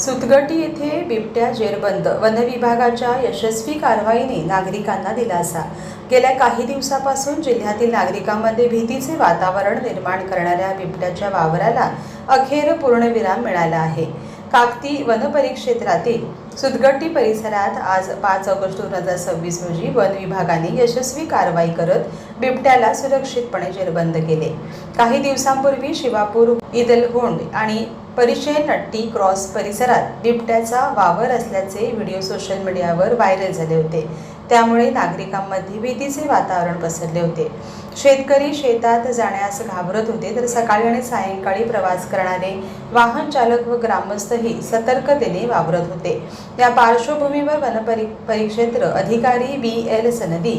सुतगटी येथे बिबट्या जेरबंद, वनविभागाच्या यशस्वी कारवाईने नागरिकांना दिलासा। गेल्या काही दिवसापासून जिल्ह्यातील नागरिकांमध्ये भीतीचे वातावरण निर्माण करणाऱ्या बिबट्याच्या वावराला अखेर पूर्णविराम मिळाला आहे। काकती वनपरिक्षेत्रातील सुतगटी परिसरात आज 5 ऑगस्ट 2026 रोजी वन विभागाने यशस्वी कारवाई करत बिबट्याला सुरक्षितपणे जेरबंद केले। काही दिवसांपूर्वी शिवापूर, इदलगोंड आणि परिचय नट्टी क्रॉस परिसरात बिबट्याचा वावर असल्याचे व्हिडिओ सोशल मीडियावर व्हायरल झाले होते। त्यामुळे नागरिकांमध्ये भीतीचे वातावरण पसरले होते। शेतकरी शेतात जाण्यास घाबरत होते, तर सकाळी आणि सायंकाळी प्रवास करणारे वाहन चालक व ग्रामस्थही सतर्कतेने वावरत होते। या पार्श्वभूमीवर वनपरिक्षेत्र अधिकारी BL सनदी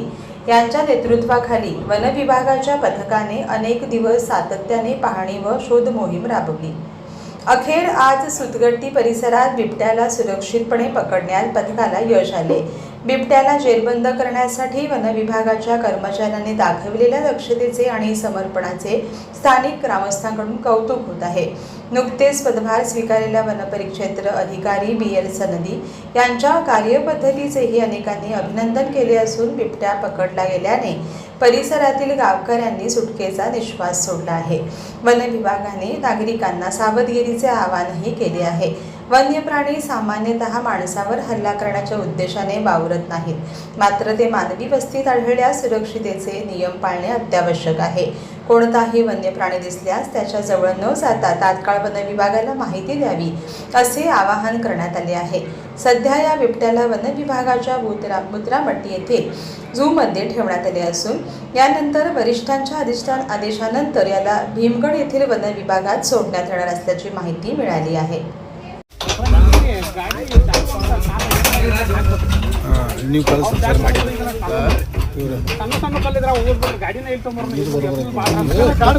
यांच्या नेतृत्वाखाली वन विभागाच्या पथकाने अनेक दिवस सातत्याने पाहणी व शोध मोहीम राबवली। अखेर आज सुतगटी परिसरात बिबट्याला सुरक्षितपणे पकडण्यात पथकाला यश आले। बिबट्याला जेरबंद करण्यासाठी वन विभागाच्या कर्मचाऱ्यांनी दाखविलेल्या दक्षतेचे आणि समर्पणाचे स्थानिक ग्रामस्थांकडून कौतुक होत आहे। नुकतेच पदभार स्वीकारलेल्या वनपरिक्षेत्र अधिकारी BL सनदी यांच्या कार्यपद्धतीचेही अनेकांनी अभिनंदन केले असून बिबट्या पकडला गेल्याने परिसरातील गावकऱ्यांनी सुटकेचा निश्वास सोडला आहे। वन विभागाने नागरिकांना सावधगिरीचे आवाहनही केले आहे। वन्य प्राणी सामान्यतः माणसावर हल्ला करण्याच्या उद्देशाने वावरत नाहीत, मात्र ते मानवी वस्तीत आढळल्यास सुरक्षिततेचे नियम पाळणे अत्यावश्यक आहे। कोणताही वन्य प्राणी दिसल्यास त्याच्या जवळ न जाता तात्काळ वन विभागाला माहिती द्यावी असे आवाहन करण्यात आले आहे। सध्या या बिबट्याला वन विभागाच्या बुत्रामट्टी येथील झूमध्ये ठेवण्यात आले असून यानंतर वरिष्ठांच्या आदेशानंतर याला भीमगड येथील वन विभागात सोडण्यात येणार असल्याची माहिती मिळाली आहे। ನೀವು ಕಳಿಸ್ತಾರೆ ಮಾಡಿ ಸಣ್ಣ ಕಲ್ಲಿದ್ರ ಹೋಗ್ಬಿಟ್ಟು ಗಾಡಿನ ಇಲ್ಲಿ ತೊಗೊಂಡ್ಬರ್ಬೇಕು.